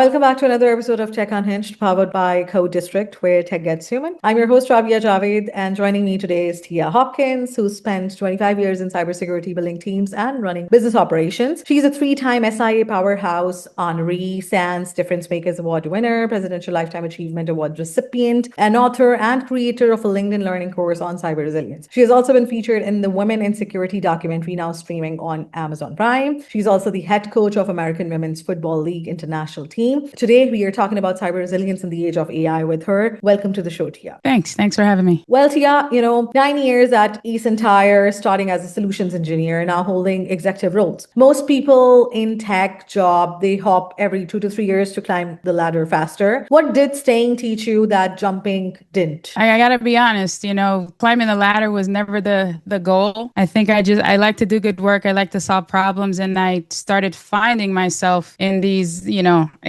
Welcome back to another episode of Tech Unhinged, powered by Code District, where tech gets human. I'm your host, Rabia Javeed, and joining me today is Tia Hopkins, who spent 25 years in cybersecurity building teams and running business operations. She's a three-time SIA powerhouse, honoree, SANS Difference Makers Award winner, Presidential Lifetime Achievement Award recipient, an author and creator of a LinkedIn learning course on cyber resilience. She has also been featured in the Women in Security documentary, now streaming on Amazon Prime. She's also the head coach of American Women's Football League international team. Today, we are talking about cyber resilience in the age of AI with her. Welcome to the show, Tia. Thanks for having me. Well, Tia, 9 years at Eason Tire, starting as a solutions engineer, now holding executive roles. Most people in tech job, they hop every 2 to 3 years to climb the ladder faster. What did staying teach you that jumping didn't? I gotta be honest, climbing the ladder was never the goal. I think I like to do good work. I like to solve problems. And I started finding myself in these,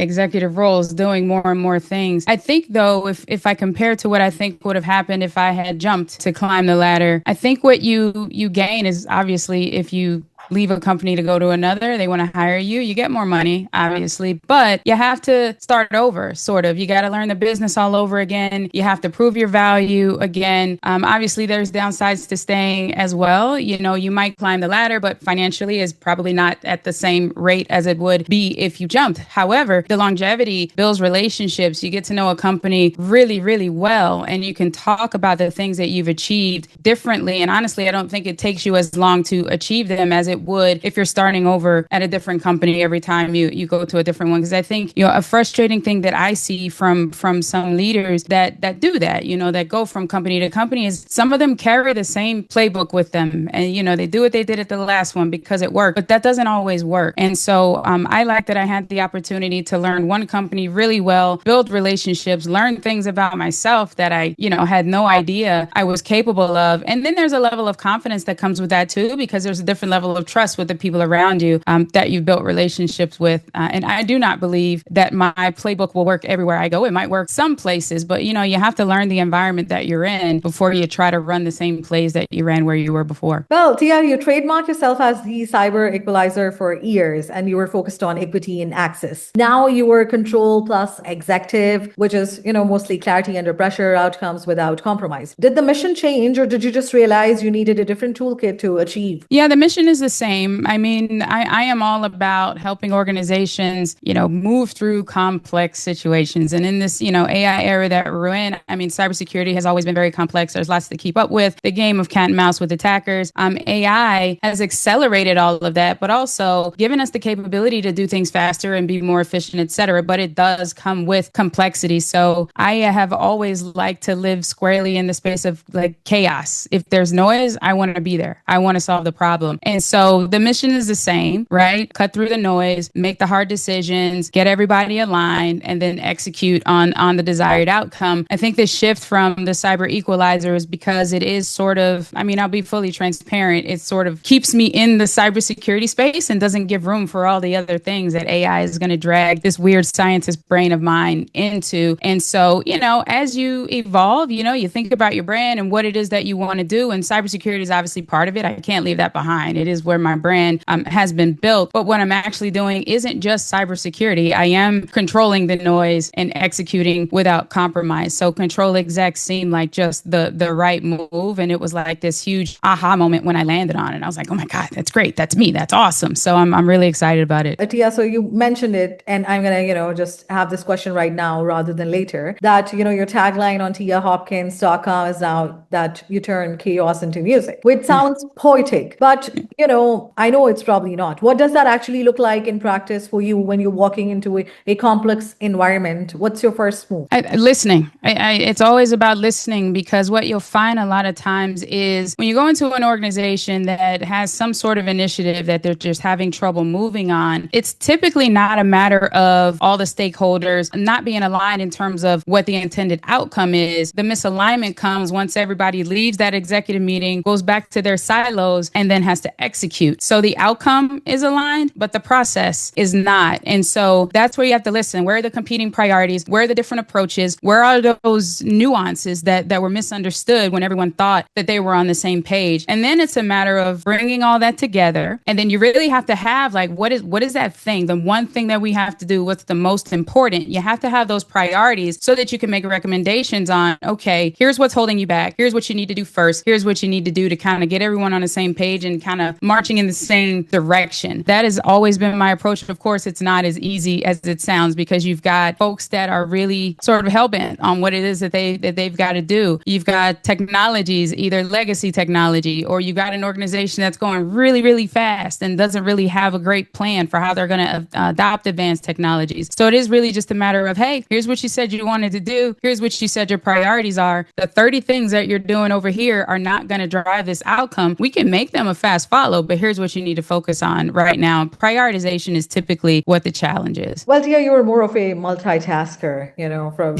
executive roles, doing more and more things. I think, though, if I compare to what I think would have happened if I had jumped to climb the ladder, I think what you gain is obviously if you leave a company to go to another, they want to hire you. You get more money, obviously, but you have to start over, sort of. You got to learn the business all over again. You have to prove your value again. Obviously, there's downsides to staying as well. You might climb the ladder, but financially is probably not at the same rate as it would be if you jumped. However, the longevity builds relationships. You get to know a company really, really well, and you can talk about the things that you've achieved differently. And honestly, I don't think it takes you as long to achieve them as it would if you're starting over at a different company every time you go to a different one. Because I think, a frustrating thing that I see from some leaders that do that, that go from company to company is some of them carry the same playbook with them. And, they do what they did at the last one because it worked, but that doesn't always work. And so I like that I had the opportunity to learn one company really well, build relationships, learn things about myself that I, had no idea I was capable of. And then there's a level of confidence that comes with that too, because there's a different level of trust with the people around you that you've built relationships with. And I do not believe that my playbook will work everywhere I go. It might work some places, but you have to learn the environment that you're in before you try to run the same plays that you ran where you were before. Well, Tia, you trademarked yourself as the cyber equalizer for years, and you were focused on equity and access. Now you were control plus executive, which is, mostly clarity under pressure, outcomes without compromise. Did the mission change, or did you just realize you needed a different toolkit to achieve? Yeah, the mission is the same. I mean, I am all about helping organizations, move through complex situations. And in this, AI era that we're in, I mean, cybersecurity has always been very complex. There's lots to keep up with. The game of cat and mouse with attackers. AI has accelerated all of that, but also given us the capability to do things faster and be more efficient, et cetera. But it does come with complexity. So I have always liked to live squarely in the space of like chaos. If there's noise, I want to be there. I want to solve the problem. And so the mission is the same, right? Cut through the noise, make the hard decisions, get everybody aligned, and then execute on the desired outcome. I think the shift from the cyber equalizer is because it is sort of, I'll be fully transparent. It sort of keeps me in the cybersecurity space and doesn't give room for all the other things that AI is going to drag this weird scientist brain of mine into. And so, as you evolve, you think about your brand and what it is that you want to do. And cybersecurity is obviously part of it. I can't leave that behind. It is where my brand has been built. But what I'm actually doing isn't just cybersecurity. I am controlling the noise and executing without compromise. So control exec seemed like just the right move. And it was like this huge aha moment when I landed on it. I was like, oh my God, that's great. That's me. That's awesome. So I'm really excited about it. Tia, so you mentioned it, and I'm going to, just have this question right now rather than later, that, your tagline on TiaHopkins.com is now that you turn chaos into music, which sounds poetic, but, I know it's probably not. What does that actually look like in practice for you when you're walking into a complex environment? What's your first move? Listening. It's always about listening, because what you'll find a lot of times is when you go into an organization that has some sort of initiative that they're just having trouble moving on, it's typically not a matter of all the stakeholders not being aligned in terms of what the intended outcome is. The misalignment comes once everybody leaves that executive meeting, goes back to their silos, and then has to execute execute. So the outcome is aligned, but the process is not. And so that's where you have to listen. Where are the competing priorities? Where are the different approaches? Where are those nuances that were misunderstood when everyone thought that they were on the same page? And then it's a matter of bringing all that together. And then you really have to have like, what is that thing? The one thing that we have to do, what's the most important? You have to have those priorities so that you can make recommendations on, okay, here's what's holding you back. Here's what you need to do first. Here's what you need to do to kind of get everyone on the same page and kind of marching in the same direction. That has always been my approach. Of course, it's not as easy as it sounds because you've got folks that are really sort of hell-bent on what it is that they've got to do. You've got technologies, either legacy technology, or you've got an organization that's going really, really fast and doesn't really have a great plan for how they're going to adopt advanced technologies. So it is really just a matter of, hey, here's what you said you wanted to do. Here's what you said your priorities are. The 30 things that you're doing over here are not going to drive this outcome. We can make them a fast follow, but here's what you need to focus on right now. Prioritization is typically what the challenge is. Well, Tia, you were more of a multitasker, from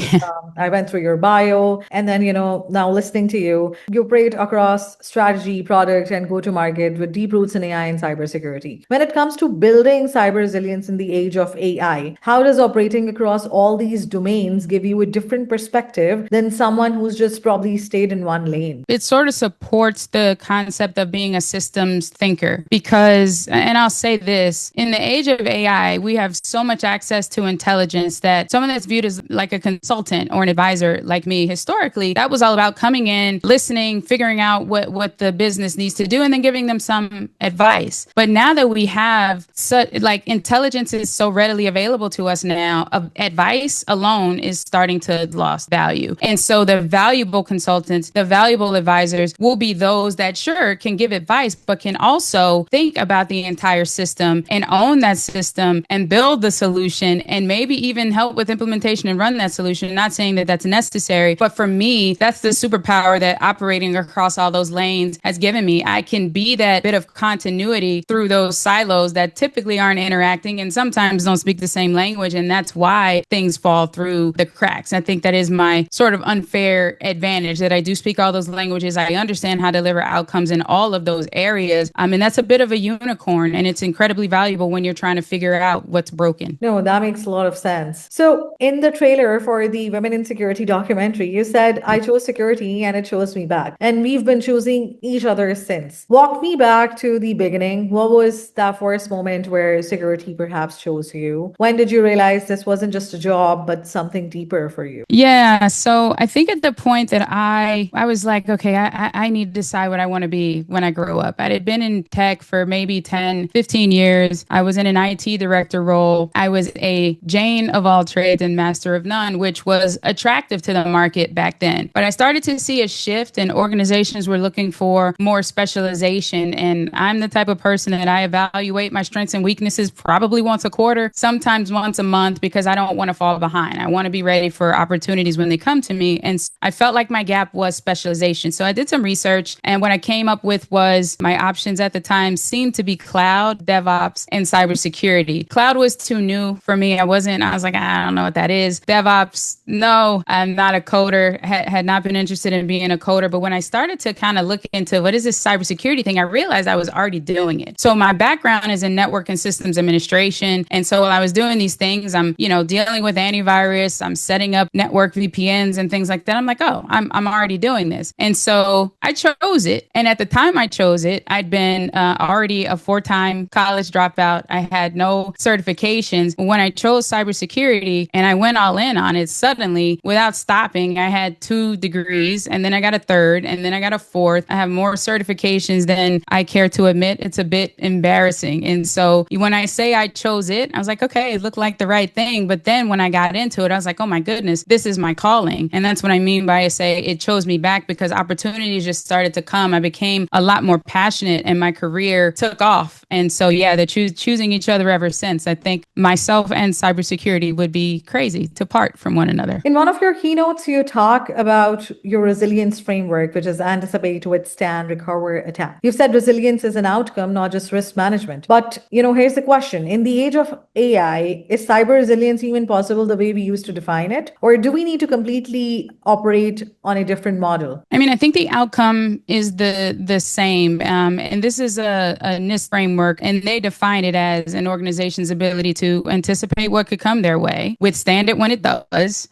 I went through your bio and then, now listening to you, you operate across strategy, product, and go-to-market with deep roots in AI and cybersecurity. When it comes to building cyber resilience in the age of AI, how does operating across all these domains give you a different perspective than someone who's just probably stayed in one lane? It sort of supports the concept of being a systems thinker because, and I'll say this, in the age of AI, we have so much access to intelligence that someone that's viewed as like a consultant or an advisor like me, historically, that was all about coming in, listening, figuring out what the business needs to do, and then giving them some advice. But now that we have such, like, intelligence is so readily available to us now, advice alone is starting to lose value. And so the valuable consultants, the valuable advisors will be those that sure can give advice, but can also think about the entire system and own that system and build the solution and maybe even help with implementation and run that solution. Not saying that that's necessary, but for me, that's the superpower that operating across all those lanes has given me. I can be that bit of continuity through those silos that typically aren't interacting and sometimes don't speak the same language. And that's why things fall through the cracks. I think that is my sort of unfair advantage, that I do speak all those languages. I understand how to deliver outcomes in all of those areas. And that's a bit of a unicorn, and it's incredibly valuable when you're trying to figure out what's broken. No, that makes a lot of sense. So in the trailer for the Women in Security documentary, you said, I chose security and it chose me back. And we've been choosing each other since. Walk me back to the beginning. What was that first moment where security perhaps chose you? When did you realize this wasn't just a job, but something deeper for you? Yeah. So I think at the point that I was like, okay, I need to decide what I want to be when I grow up. I had been in tech for maybe 10, 15 years. I was in an IT director role. I was a Jane of all trades and master of none, which was attractive to the market back then. But I started to see a shift, and organizations were looking for more specialization. And I'm the type of person that I evaluate my strengths and weaknesses probably once a quarter, sometimes once a month, because I don't want to fall behind. I want to be ready for opportunities when they come to me. And I felt like my gap was specialization. So I did some research, and what I came up with was my options at the time seemed to be cloud, DevOps, and cybersecurity. Cloud was too new for me. I was like, I don't know what that is. DevOps, no, I'm not a coder, had not been interested in being a coder. But when I started to kind of look into what is this cybersecurity thing, I realized I was already doing it. So my background is in network and systems administration. And so while I was doing these things, I'm, dealing with antivirus, I'm setting up network VPNs and things like that. I'm like, oh, I'm already doing this. And so I chose it. And at the time I chose it, I'd been already a 4-time college dropout. I had no certifications. When I chose cybersecurity and I went all in on it, suddenly, without stopping, I had 2 degrees, and then I got a 3rd, and then I got a 4th. I have more certifications than I care to admit. It's a bit embarrassing. And so when I say I chose it, I was like, okay, it looked like the right thing. But then when I got into it, I was like, oh my goodness, this is my calling. And that's what I mean by I say it chose me back, because opportunities just started to come. I became a lot more passionate and my career took off. And so, yeah, they're choosing each other ever since. I think myself and cybersecurity would be crazy to part from one another. In one of your keynotes, you talk about your resilience framework, which is anticipate, withstand, recover, attack. You've said resilience is an outcome, not just risk management. But, here's the question. In the age of AI, is cyber resilience even possible the way we used to define it? Or do we need to completely operate on a different model? I mean, I think the outcome is the same. And this This is a NIST framework, and they define it as an organization's ability to anticipate what could come their way, withstand it when it does,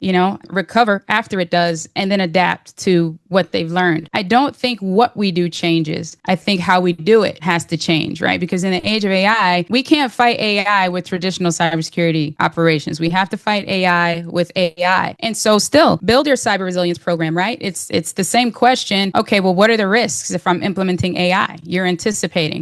recover after it does, and then adapt to what they've learned. I don't think what we do changes. I think how we do it has to change, right? Because in the age of AI, we can't fight AI with traditional cybersecurity operations. We have to fight AI with AI. And so still build your cyber resilience program, right? It's the same question. Okay, well, what are the risks if I'm implementing AI? You're anticipating.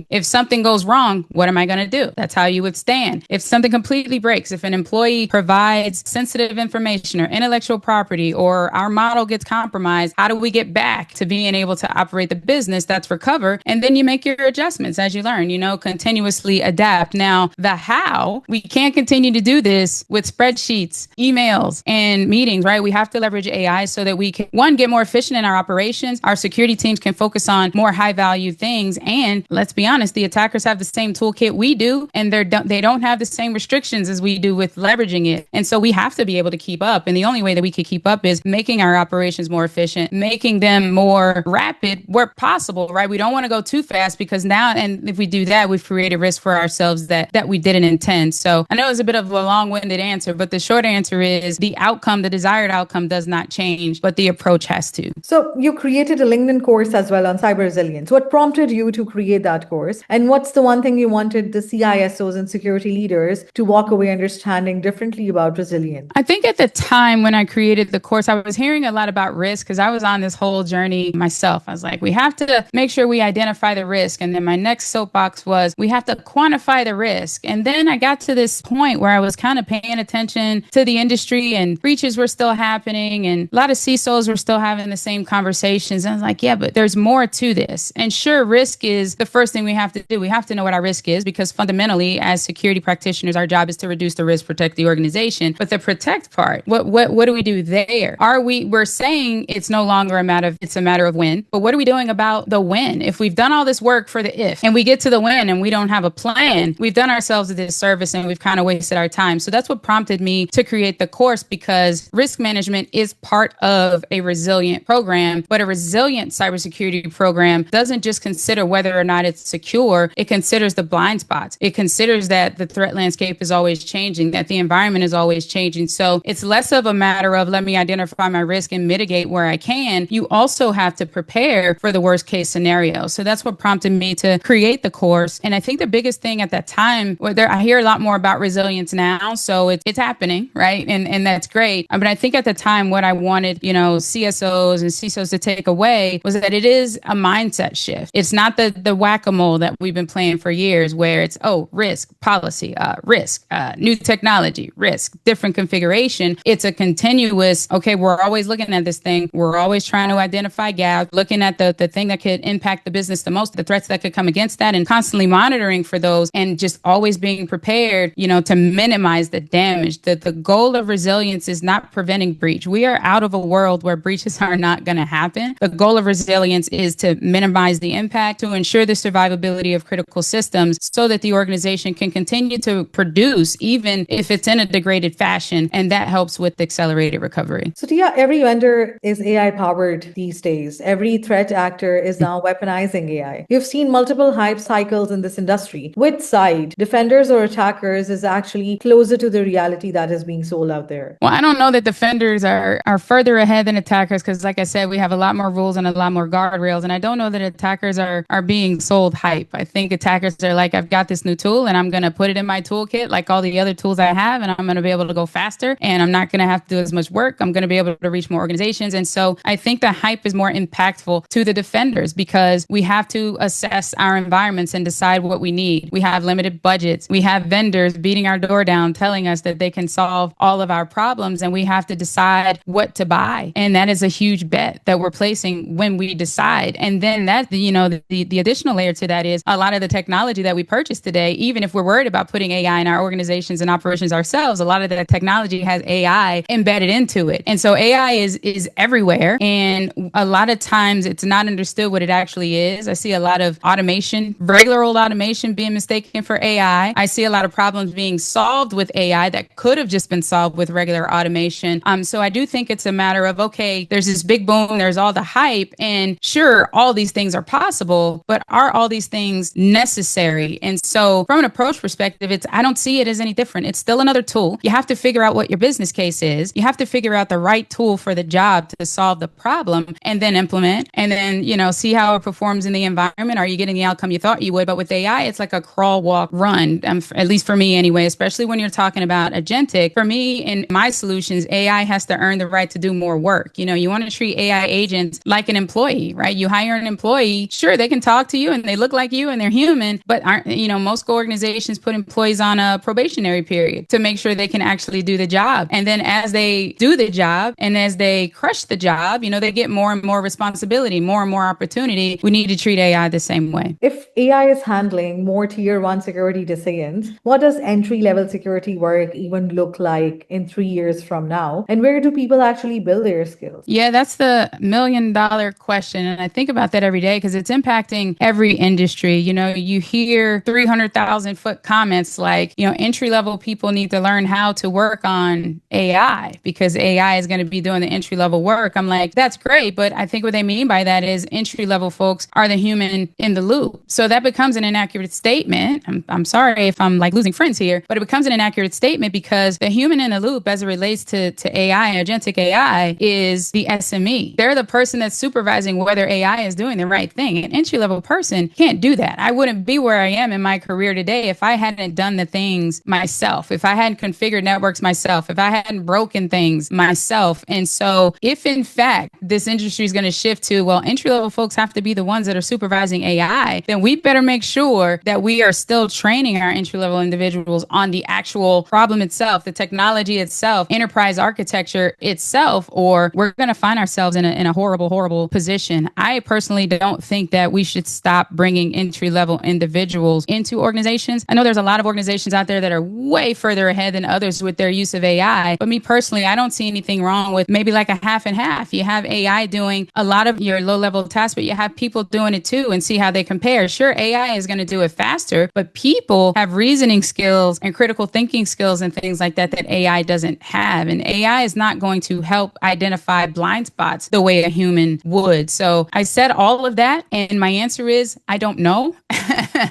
If something goes wrong, what am I going to do? That's how you withstand. If something completely breaks, if an employee provides sensitive information or intellectual property, or our model gets compromised, how do we get back to being able to operate the business? That's recover. And then you make your adjustments as you learn, continuously adapt. Now, the how, we can't continue to do this with spreadsheets, emails, and meetings, right? We have to leverage AI so that we can, one, get more efficient in our operations. Our security teams can focus on more high value things. And let's be honest, the attackers have the same toolkit we do, and they don't have the same restrictions as we do with leveraging it. And so we have to be able to keep up. And the only way that we can keep up is making our operations more efficient, making them more rapid where possible, right? We don't want to go too fast, because now, and if we do that, we've created risk for ourselves that we didn't intend. So I know it's a bit of a long-winded answer, but the short answer is the outcome, the desired outcome does not change, but the approach has to. So you created a LinkedIn course as well on cyber resilience. What prompted you to create that course? And what's the one thing you wanted the CISOs and security leaders to walk away understanding differently about resilience? I think at the time when I created the course, I was hearing a lot about risk, because I was on this whole journey myself. I was like, we have to make sure we identify the risk. And then my next soapbox was, we have to quantify the risk. And then I got to this point where I was kind of paying attention to the industry, and breaches were still happening, and a lot of CISOs were still having the same conversations. And I was like, yeah, but there's more to this. And sure, risk is the first thing we have to do. We have to know what our risk is, because fundamentally, as security practitioners, our job is to reduce the risk, protect the organization. But the protect part, what do we do there? We're saying it's no longer it's a matter of when, but what are we doing about the when? If we've done all this work for the if, and we get to the when and we don't have a plan, we've done ourselves a disservice, and we've kind of wasted our time. So that's what prompted me to create the course, because risk management is part of a resilient program, but a resilient cybersecurity program doesn't just consider whether or not it's secure. It considers the blind spots. It considers that the threat landscape is always changing, that the environment is always changing. So it's less of a matter of let me identify my risk and mitigate where I can. You also have to prepare for the worst case scenario. So that's what prompted me to create the course. And I think the biggest thing at that time, I hear a lot more about resilience now, so it's happening, right? And that's great. But I think at the time, what I wanted, CSOs and CISOs to take away was that it is a mindset shift. It's not the whack-a-mole that we've been playing for years, where it's, risk, policy, risk, new technology, risk, different configuration. It's a continuous, we're always looking at this thing. We're always trying to identify gaps, looking at the thing that could impact the business the most, the threats that could come against that, and constantly monitoring for those, and just always being prepared, to minimize the damage. The goal of resilience is not preventing breach. We are out of a world where breaches are not going to happen. The goal of resilience is to minimize the impact, to ensure the survivability of critical systems, so that the organization can continue to produce, even if it's in a degraded fashion, and that helps with accelerated recovery. So Tia, every vendor is AI powered these days. Every threat actor is now weaponizing AI. You've seen multiple hype cycles in this industry. Which side, defenders or attackers, is actually closer to the reality that is being sold out there? Well, I don't know that defenders are further ahead than attackers, because like I said, we have a lot more rules and a lot more guardrails. And I don't know that attackers are being sold hype. I think attackers are like, I've got this new tool and I'm going to put it in my toolkit like all the other tools I have, and I'm going to be able to go faster, and I'm not going to have to do as much work. I'm going to be able to reach more organizations. And so I think the hype is more impactful to the defenders, because we have to assess our environments and decide what we need. We have limited budgets. We have vendors beating our door down, telling us that they can solve all of our problems, and we have to decide what to buy. And that is a huge bet that we're placing when we decide. And then that, the additional layer to that is a lot of the technology that we purchase today, even if we're worried about putting AI in our organizations and operations ourselves, a lot of that technology has AI embedded into it. And so AI is everywhere. And a lot of times it's not understood what it actually is. I see a lot of automation, regular old automation, being mistaken for AI. I see a lot of problems being solved with AI that could have just been solved with regular automation. So I do think it's a matter of, there's this big boom, there's all the hype, and sure, all these things are possible, but are all these things necessary? And so from an approach perspective, I don't see it as any different. It's still another tool. You have to figure out what your business case is. You have to figure out the right tool for the job to solve the problem and then implement and then, see how it performs in the environment. Are you getting the outcome you thought you would? But with AI, it's like a crawl, walk, run, at least for me anyway, especially when you're talking about agentic. For me, in my solutions, AI has to earn the right to do more work. You want to treat AI agents like an employee, right? You hire an employee, sure, they can talk to you and they look like you and they're human, but most organizations put employees on a probationary period to make sure they can actually do the job. And then as they do the job and as they crush the job, they get more and more responsibility, more and more opportunity. We need to treat AI the same way. If AI is handling more tier 1 security decisions, what does entry-level security work even look like in 3 years from now? And where do people actually build their skills? Yeah, that's the $1 million question. And I think about that every day because it's impacting every industry. You hear 300,000 foot comments like, entry-level people need to learn how to work on AI because AI is going to be doing the entry-level work. I'm like, that's great. But I think what they mean by that is entry-level folks are the human in the loop. So that becomes an inaccurate statement. I'm sorry if I'm like losing friends here, but it becomes an inaccurate statement because the human in the loop as it relates to AI, agentic AI, is the SME. They're the person that's supervising whether AI is doing the right thing. An entry-level person can't do that. I wouldn't be where I am in my career today if I hadn't done the things myself, if I hadn't configured networks myself, if I hadn't broken things myself. And so if in fact this industry is going to shift to, well, entry-level folks have to be the ones that are supervising AI, then we better make sure that we are still training our entry-level individuals on the actual problem itself, the technology itself, enterprise architecture itself, or we're going to find ourselves in a horrible, horrible position. I personally don't think that we should stop bringing entry-level individuals into organizations. I know there's a lot of organizations out there that are way further ahead than others with their use of AI, but me personally, I don't see anything wrong with maybe like a half and half. You have AI doing a lot of your low-level tasks, but you have people doing it too and see how they compare. Sure, AI is going to do it faster, but people have reasoning skills and critical thinking skills and things like that AI doesn't have. And AI is not going to help identify blind spots the way a human would. So I said all of that, and my answer is I don't know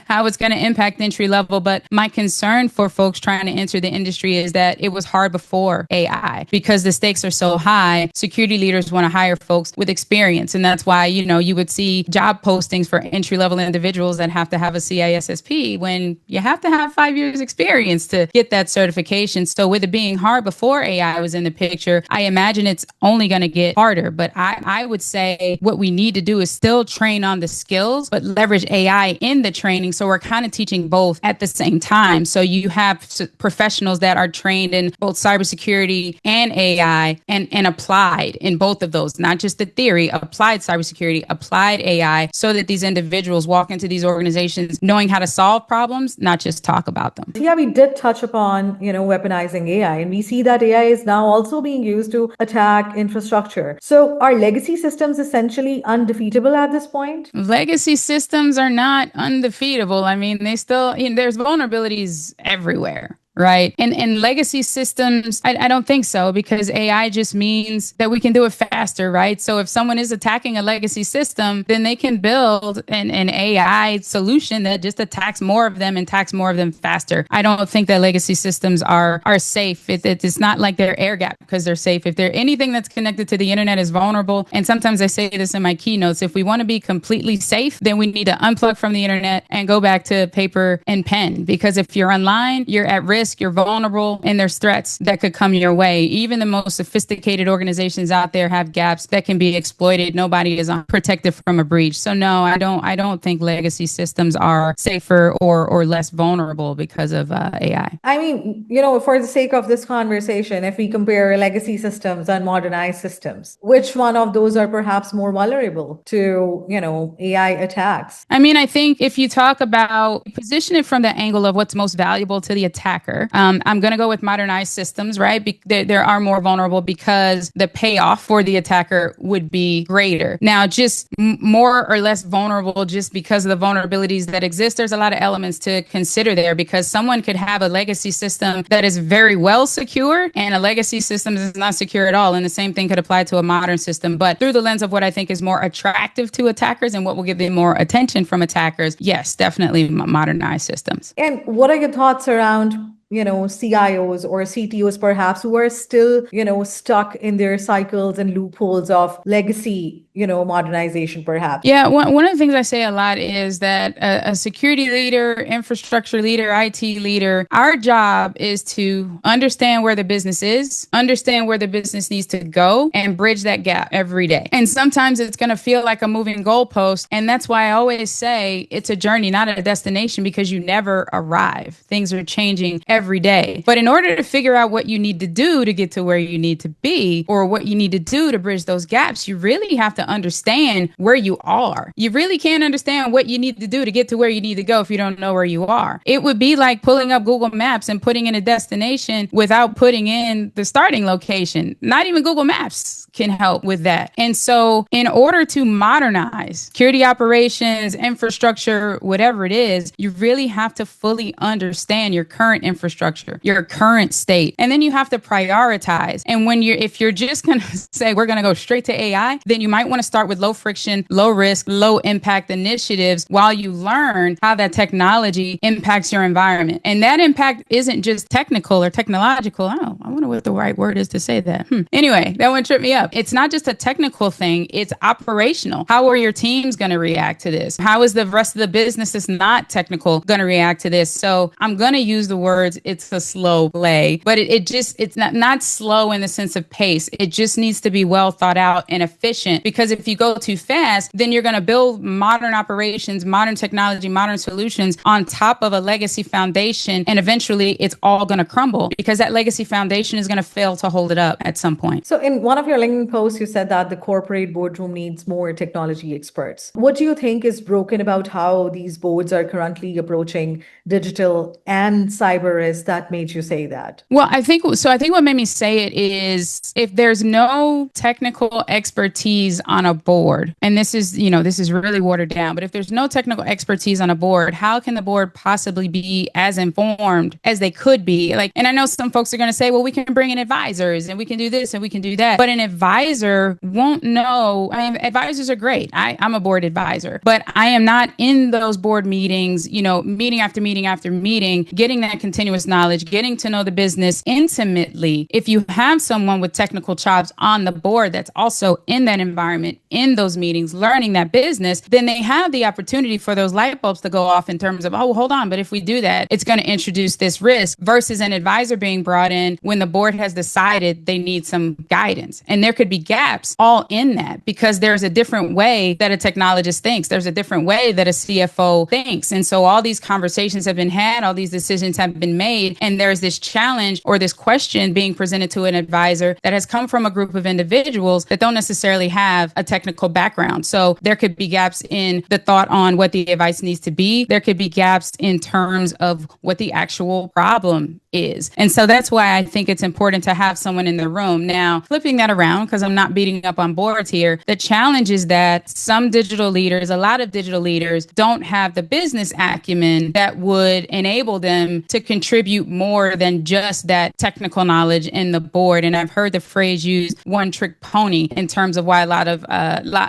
how it's going to impact entry level, but my concern for folks trying to enter the industry is that it was hard before AI because the stakes are so high. Security leaders want to hire folks with experience, and that's why you would see job postings for entry level individuals that have to have a CISSP when you have to have 5 years experience to get that certification. So with it being hard before AI was in the picture, I imagine it's only going to get harder. But I would say what we need to do is still train on the skills, but leverage AI in the training. So we're kind of teaching both at the same time. So you have professionals that are trained in both cybersecurity and AI and applied in both of those, not just the theory, applied cybersecurity, applied AI, so that these individuals walk into these organizations knowing how to solve problems, not just talk about them. Yeah, we did touch upon, weaponizing AI, and we see that AI is now also being used to attack infrastructure. So are legacy systems essentially undefeatable at this point? Legacy systems are not undefeatable. I mean, they still, there's vulnerabilities everywhere. Right. And legacy systems, I don't think so, because AI just means that we can do it faster. Right. So if someone is attacking a legacy system, then they can build an AI solution that just attacks more of them and attacks more of them faster. I don't think that legacy systems are safe. It's not like they're air gap because they're safe. If they're anything that's connected to the internet is vulnerable. And sometimes I say this in my keynotes, if we want to be completely safe, then we need to unplug from the internet and go back to paper and pen. Because if you're online, you're at risk. You're vulnerable, and there's threats that could come your way. Even the most sophisticated organizations out there have gaps that can be exploited. Nobody is protected from a breach. So no, I don't think legacy systems are safer or less vulnerable because of AI. I mean, for the sake of this conversation, if we compare legacy systems and modernized systems, which one of those are perhaps more vulnerable to, AI attacks? I mean, I think if you talk about position it from the angle of what's most valuable to the attacker, attacker. I'm going to go with modernized systems, right? There are more vulnerable because the payoff for the attacker would be greater. Now, just more or less vulnerable just because of the vulnerabilities that exist, there's a lot of elements to consider there, because someone could have a legacy system that is very well secure and a legacy system is not secure at all. And the same thing could apply to a modern system. But through the lens of what I think is more attractive to attackers and what will give them more attention from attackers, yes, definitely modernized systems. And what are your thoughts around CIOs or CTOs perhaps who are still, stuck in their cycles and loopholes of legacy, modernization perhaps? Yeah, one of the things I say a lot is that a security leader, infrastructure leader, IT leader, our job is to understand where the business is, understand where the business needs to go, and bridge that gap every day. And sometimes it's going to feel like a moving goalpost. And that's why I always say it's a journey, not a destination, because you never arrive. Things are changing every day. But in order to figure out what you need to do to get to where you need to be, or what you need to do to bridge those gaps, you really have to understand where you are. You really can't understand what you need to do to get to where you need to go if you don't know where you are. It would be like pulling up Google Maps and putting in a destination without putting in the starting location. Not even Google Maps can help with that. And so in order to modernize security operations, infrastructure, whatever it is, you really have to fully understand your current infrastructure, your current state. And then you have to prioritize. And if you're just going to say, we're going to go straight to AI, then you might want to start with low friction, low risk, low impact initiatives while you learn how that technology impacts your environment. And that impact isn't just technical or technological. Oh, I wonder what the right word is to say that. Anyway, that one tripped me up. It's not just a technical thing. It's operational. How are your teams going to react to this? How is the rest of the business that's not technical going to react to this? So I'm going to use the words, it's a slow play, but it's not slow in the sense of pace. It just needs to be well thought out and efficient, because if you go too fast, then you're going to build modern operations, modern technology, modern solutions on top of a legacy foundation. And eventually it's all going to crumble because that legacy foundation is going to fail to hold it up at some point. So in one of your LinkedIn posts, you said that the corporate boardroom needs more technology experts. What do you think is broken about how these boards are currently approaching digital and cyber risk that made you say that? Well, I think what made me say it is, if there's no technical expertise on a board, and this is really watered down, but if there's no technical expertise on a board, how can the board possibly be as informed as they could be? And I know some folks are going to say, well, we can bring in advisors and we can do this and we can do that. But an advisor won't know. I mean, advisors are great. I'm a board advisor, but I am not in those board meetings, meeting after meeting after meeting, getting that continuous knowledge, getting to know the business intimately. If you have someone with technical chops on the board that's also in that environment, in those meetings, learning that business, then they have the opportunity for those light bulbs to go off in terms of, oh, hold on, but if we do that, it's going to introduce this risk, versus an advisor being brought in when the board has decided they need some guidance. And there could be gaps all in that, because there's a different way that a technologist thinks. There's a different way that a CFO thinks. And so all these conversations have been had, all these decisions have been made, and there's this challenge or this question being presented to an advisor that has come from a group of individuals that don't necessarily have a technical background. So there could be gaps in the thought on what the advice needs to be. There could be gaps in terms of what the actual problem is. And so that's why I think it's important to have someone in the room. Now, flipping that around, because I'm not beating up on boards here, the challenge is that some digital leaders, a lot of digital leaders, don't have the business acumen that would enable them to contribute more than just that technical knowledge in the board. And I've heard the phrase used, one trick pony, in terms of why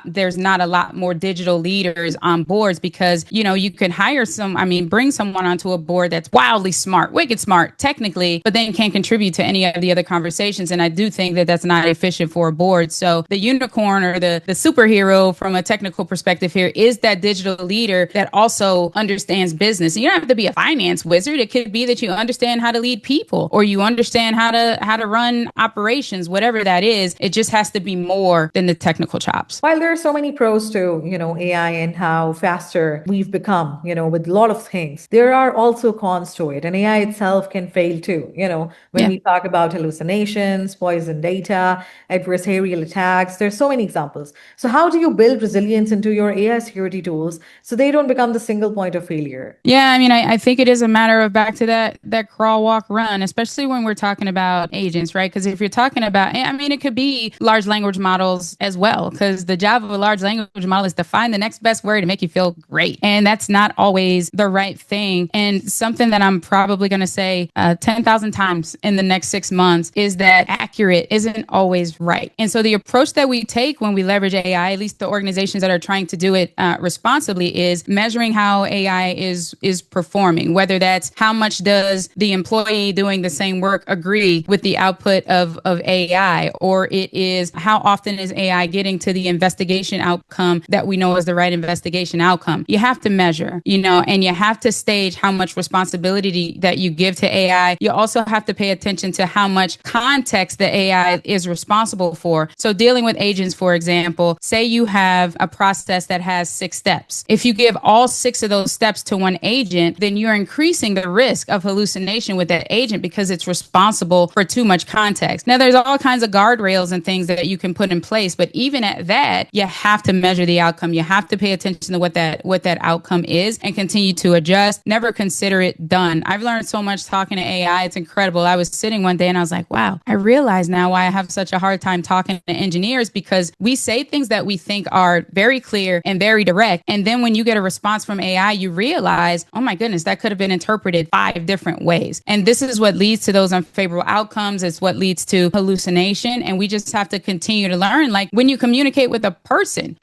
there's not a lot more digital leaders on boards, because, you can bring someone onto a board that's wildly smart, wicked smart, technically, but then can't contribute to any of the other conversations. And I do think that that's not efficient for a board. So the unicorn or the superhero from a technical perspective here is that digital leader that also understands business. And you don't have to be a finance wizard. It could be that you understand how to lead people, or you understand how to run operations, whatever that is. It just has to be more than the technical chops. While there are so many pros to, AI and how faster we've become, with a lot of things, there are also cons to it. And AI itself can fail too, when we talk about hallucinations, poison data, adversarial attacks, there's so many examples. So how do you build resilience into your AI security tools so they don't become the single point of failure? Yeah, I think it is a matter of back to that that crawl, walk, run, especially when we're talking about agents, right? Because if you're talking about, I mean, it could be large language models as well, because the job of a large language model is to find the next best word to make you feel great. And that's not always the right thing. And something that I'm probably going to say 10,000 times in the next 6 months is that accurate isn't always right. And so the approach that we take when we leverage AI, at least the organizations that are trying to do it responsibly, is measuring how AI is performing, whether that's how much does the employee doing the same work agree with the output of AI, or it is how often is AI getting to the investigation outcome that we know is the right investigation outcome. You have to measure, and you have to stage how much responsibility that you give to AI. You also have to pay attention to how much context the AI is responsible for. So dealing with agents, for example, say you have a process that has 6 steps. If you give all 6 of those steps to one agent, then you're increasing the risk of hallucination with that agent because it's responsible for too much context. Now, there's all kinds of guardrails and things that you can put in place, but even at that, you have to measure the outcome. You have to pay attention to what that outcome is and continue to adjust. Never consider it done. I've learned so much talking to AI. It's incredible. I was sitting one day and I was like, wow, I realize now why I have such a hard time talking to engineers, because we say things that we think are very clear and very direct. And then when you get a response from AI, you realize, oh my goodness, that could have been interpreted 5 different ways. And this is what leads to those unfavorable outcomes. It's what leads to hallucination. And we just have to continue to learn. Like when you communicate with a person,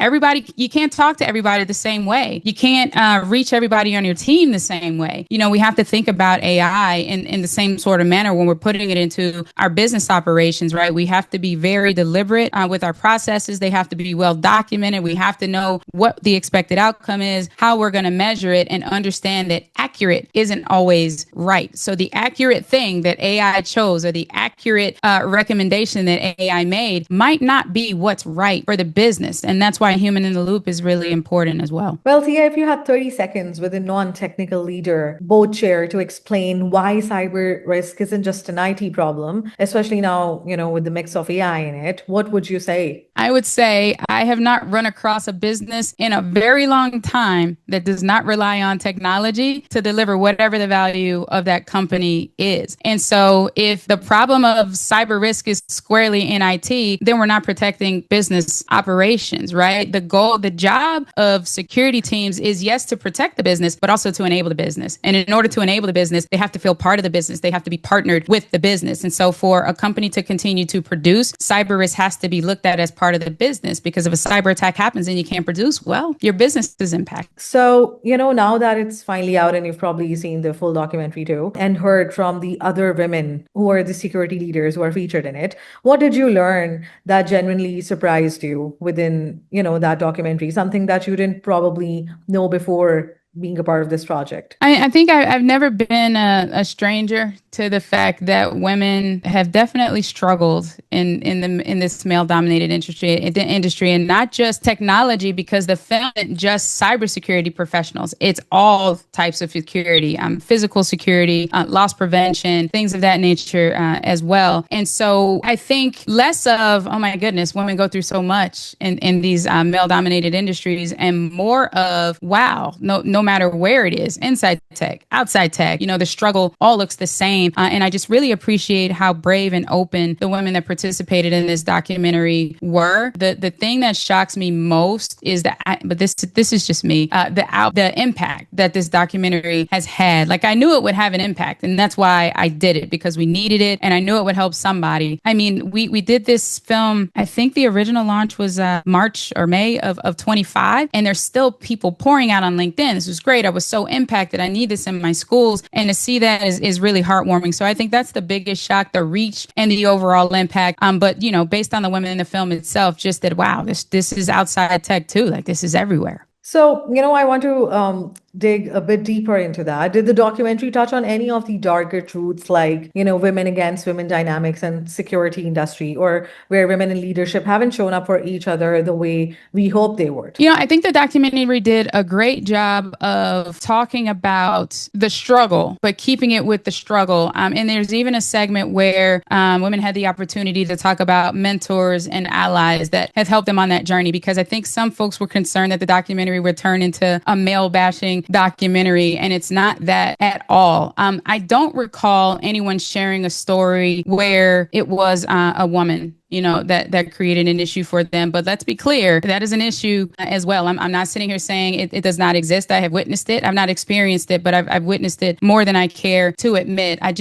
you can't talk to everybody the same way. You can't reach everybody on your team the same way. We have to think about AI in the same sort of manner when we're putting it into our business operations, right? We have to be very deliberate with our processes. They have to be well documented. We have to know what the expected outcome is, how we're going to measure it, and understand that accurate isn't always right. So the accurate thing that AI chose, or the accurate recommendation that AI made, might not be what's right for the business. And that's why human in the loop is really important as well. Well, Tia, if you had 30 seconds with a non-technical leader, board chair, to explain why cyber risk isn't just an IT problem, especially now, with the mix of AI in it, what would you say? I would say I have not run across a business in a very long time that does not rely on technology to deliver whatever the value of that company is. And so if the problem of cyber risk is squarely in IT, then we're not protecting business operations, right? The job of security teams is, yes, to protect the business, but also to enable the business. And in order to enable the business, they have to feel part of the business. They have to be partnered with the business. And so for a company to continue to produce, cyber risk has to be looked at as part of the business, because if a cyber attack happens and you can't produce, well, your business is impacted. So, now that it's finally out and you've probably seen the full documentary too, and heard from the other women who are the security leaders who are featured in it, what did you learn that genuinely surprised you within, that documentary? Something that you didn't probably know before being a part of this project? I think I've never been a stranger to the fact that women have definitely struggled in this male-dominated industry, and not just technology, because the film isn't just cybersecurity professionals. It's all types of security, physical security, loss prevention, things of that nature as well. And so I think less of, oh my goodness, women go through so much in these male-dominated industries, and more of, wow, no matter where it is, inside tech, outside tech, the struggle all looks the same. And I just really appreciate how brave and open the women that participated in this documentary were. The thing that shocks me most is but this is just me, the impact that this documentary has had. Like, I knew it would have an impact, and that's why I did it, because we needed it, and I knew it would help somebody. I mean, we did this film, I think the original launch was March or May of 25, and there's still people pouring out on LinkedIn. This was great. I was so impacted. I need this in my schools. And to see that is really heartwarming. So I think that's the biggest shock, the reach and the overall impact. But, based on the women in the film itself, just that, wow, this is outside tech too. Like, this is everywhere. So, I want to dig a bit deeper into that. Did the documentary touch on any of the darker truths, like, women against women dynamics and security industry, or where women in leadership haven't shown up for each other the way we hoped they would? I think the documentary did a great job of talking about the struggle, but keeping it with the struggle. And there's even a segment where women had the opportunity to talk about mentors and allies that have helped them on that journey, because I think some folks were concerned that the documentary would turn into a male bashing documentary, and it's not that at all. I don't recall anyone sharing a story where it was a woman, that created an issue for them. But let's be clear, that is an issue as well. I'm not sitting here saying it does not exist. I have witnessed it. I've not experienced it, but I've witnessed it more than I care to admit. I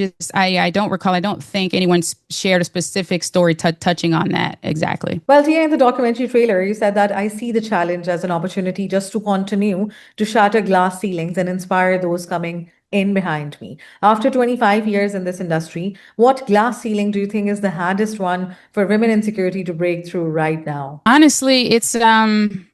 don't recall. I don't think anyone shared a specific story touching on that exactly. Well, Tia, in the documentary trailer, you said that I see the challenge as an opportunity just to continue to shatter glass ceilings and inspire those coming in behind me. After 25 years in this industry, what glass ceiling do you think is the hardest one for women in security to break through right now? Honestly, it's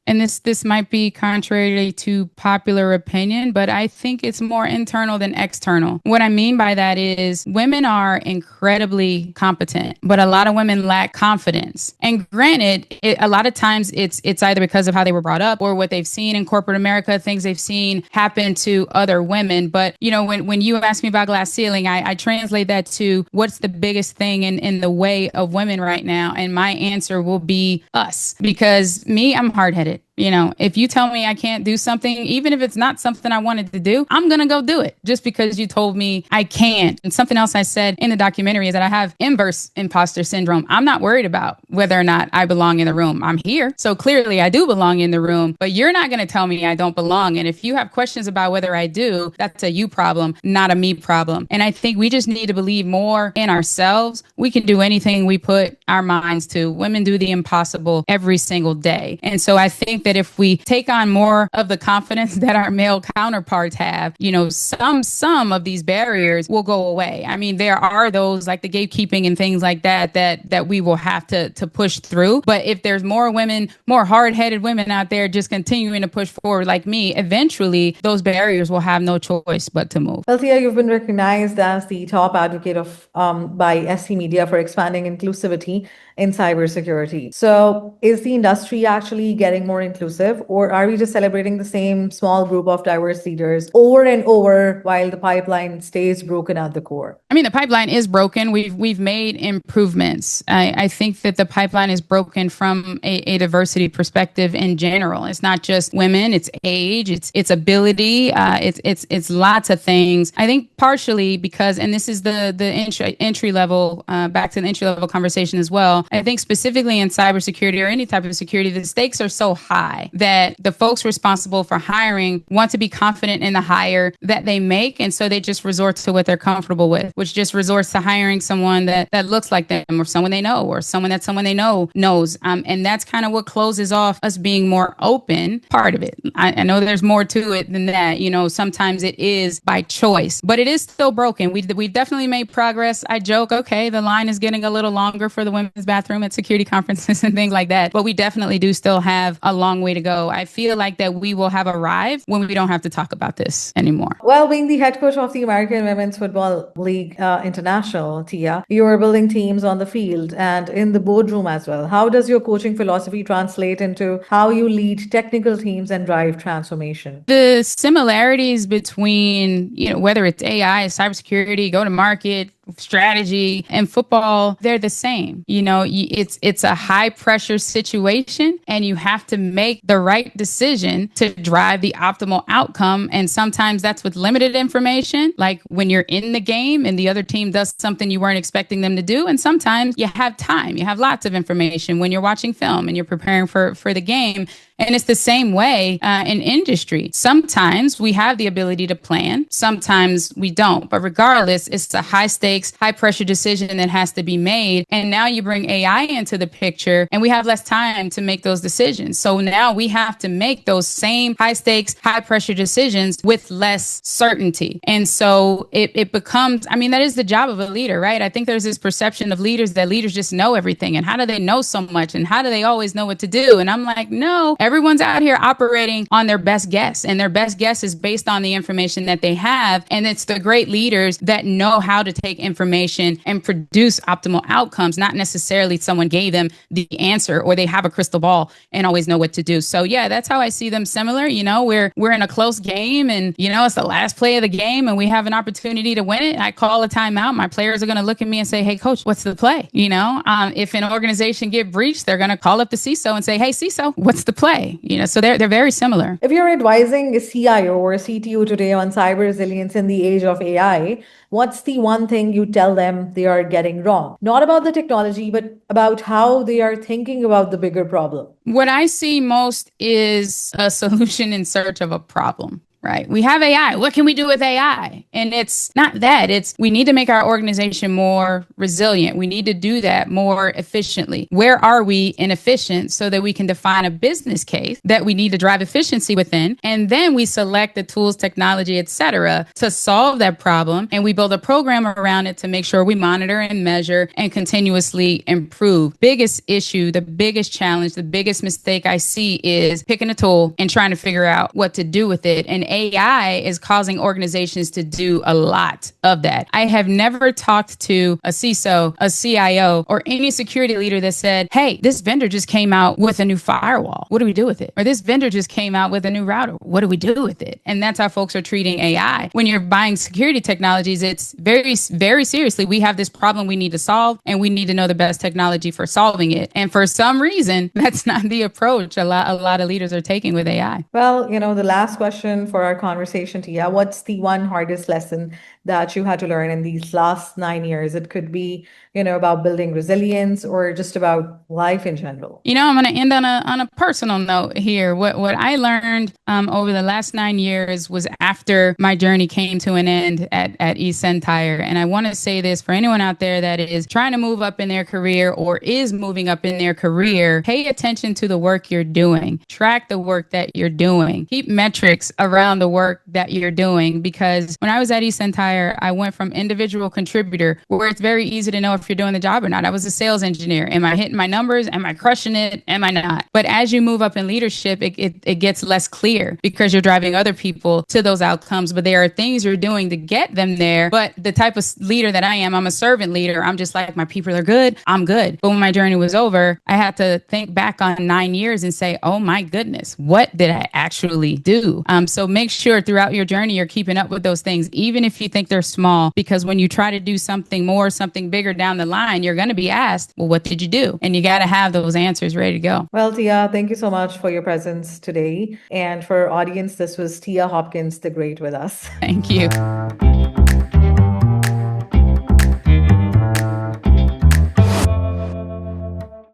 and this might be contrary to popular opinion, but I think it's more internal than external. What I mean by that is women are incredibly competent, but a lot of women lack confidence. And granted, a lot of times it's either because of how they were brought up or what they've seen in corporate America, things they've seen happen to other women. But when you ask me about glass ceiling, I translate that to what's the biggest thing in the way of women right now. And my answer will be us, because I'm hard-headed. If you tell me I can't do something, even if it's not something I wanted to do, I'm going to go do it just because you told me I can't. And something else I said in the documentary is that I have inverse imposter syndrome. I'm not worried about whether or not I belong in the room. I'm here. So clearly I do belong in the room, but you're not going to tell me I don't belong. And if you have questions about whether I do, that's a you problem, not a me problem. And I think we just need to believe more in ourselves. We can do anything we put our minds to. Women do the impossible every single day. And so I think that if we take on more of the confidence that our male counterparts have, some of these barriers will go away. I mean, there are those like the gatekeeping and things like that we will have to push through. But if there's more women, more hard-headed women out there just continuing to push forward like me, eventually those barriers will have no choice but to move. Well, Tia, you've been recognized as the top advocate by SC Media for expanding inclusivity in cybersecurity. So is the industry actually getting more inclusive, or are we just celebrating the same small group of diverse leaders over and over while the pipeline stays broken at the core? I mean, the pipeline is broken. We've made improvements. I think that the pipeline is broken from a diversity perspective in general. It's not just women, it's age, it's ability, it's lots of things. I think partially because, and this is the entry level, back to the entry level conversation as well. I think specifically in cybersecurity or any type of security, the stakes are so high that the folks responsible for hiring want to be confident in the hire that they make. And so they just resort to what they're comfortable with, which just resorts to hiring someone that looks like them or someone they know or someone they know knows. And that's kind of what closes off us being more open, part of it. I know there's more to it than that. Sometimes it is by choice, but it is still broken. We've definitely made progress. I joke, okay, the line is getting a little longer for the women's bathroom at security conferences and things like that, but we definitely do still have a long way to go. I feel like that we will have arrived when we don't have to talk about this anymore. Well, being the head coach of the American Women's Football League International, Tia, you are building teams on the field and in the boardroom as well. How does your coaching philosophy translate into how you lead technical teams and drive transformation? The similarities between, whether it's AI, cybersecurity, go-to-market, strategy, and football, they're the same. It's a high pressure situation and you have to make the right decision to drive the optimal outcome. And sometimes that's with limited information, like when you're in the game and the other team does something you weren't expecting them to do. And sometimes you have time, you have lots of information when you're watching film and you're preparing for the game. And it's the same way in industry. Sometimes we have the ability to plan, sometimes we don't. But regardless, it's a high stakes, high pressure decision that has to be made. And now you bring AI into the picture and we have less time to make those decisions. So now we have to make those same high stakes, high pressure decisions with less certainty. And so it becomes, that is the job of a leader, right? I think there's this perception of leaders that leaders just know everything. And how do they know so much? And how do they always know what to do? And I'm like, no. Everyone's out here operating on their best guess, and their best guess is based on the information that they have. And it's the great leaders that know how to take information and produce optimal outcomes, not necessarily someone gave them the answer or they have a crystal ball and always know what to do. So yeah, that's how I see them similar. We're in a close game and, it's the last play of the game and we have an opportunity to win it. I call a timeout. My players are going to look at me and say, hey, coach, what's the play? If an organization get breached, they're going to call up the CISO and say, hey, CISO, what's the play? play. So they're very similar. If you're advising a CIO or a CTO today on cyber resilience in the age of AI, what's the one thing you tell them they are getting wrong? Not about the technology, but about how they are thinking about the bigger problem. What I see most is a solution in search of a problem. Right. We have AI. What can we do with AI? And it's not that. It's we need to make our organization more resilient. We need to do that more efficiently. Where are we inefficient so that we can define a business case that we need to drive efficiency within? And then we select the tools, technology, et cetera, to solve that problem. And we build a program around it to make sure we monitor and measure and continuously improve. Biggest issue, the biggest challenge, the biggest mistake I see is picking a tool and trying to figure out what to do with it. And AI is causing organizations to do a lot of that. I have never talked to a CISO, a CIO, or any security leader that said, hey, this vendor just came out with a new firewall. What do we do with it? Or this vendor just came out with a new router. What do we do with it? And that's how folks are treating AI. When you're buying security technologies, it's very, very seriously. We have this problem we need to solve, and we need to know the best technology for solving it. And for some reason, that's not the approach a lot of leaders are taking with AI. Well, the last question for our conversation, Tia, what's the one hardest lesson that you had to learn in these last 9 years? It could be, about building resilience or just about life in general. I'm going to end on a personal note here. What I learned over the last 9 years was after my journey came to an end at eCentire. And I want to say this for anyone out there that is trying to move up in their career or is moving up in their career, pay attention to the work you're doing. Track the work that you're doing. Keep metrics around the work that you're doing, because when I was at eCentire, I went from individual contributor, where it's very easy to know if you're doing the job or not. I was a sales engineer. Am I hitting my numbers? Am I crushing it? Am I not? But as you move up in leadership, it gets less clear because you're driving other people to those outcomes. But there are things you're doing to get them there. But the type of leader that I am, I'm a servant leader. I'm just like, my people are good. I'm good. But when my journey was over, I had to think back on 9 years and say, oh my goodness, what did I actually do? So make sure throughout your journey, you're keeping up with those things, even if you think they're small, because when you try to do something more, something bigger down the line, you're going to be asked, well, what did you do? And you got to have those answers ready to go. Well, Tia, thank you so much for your presence today. And for our audience, this was Tia Hopkins, the Great, with us. Thank you.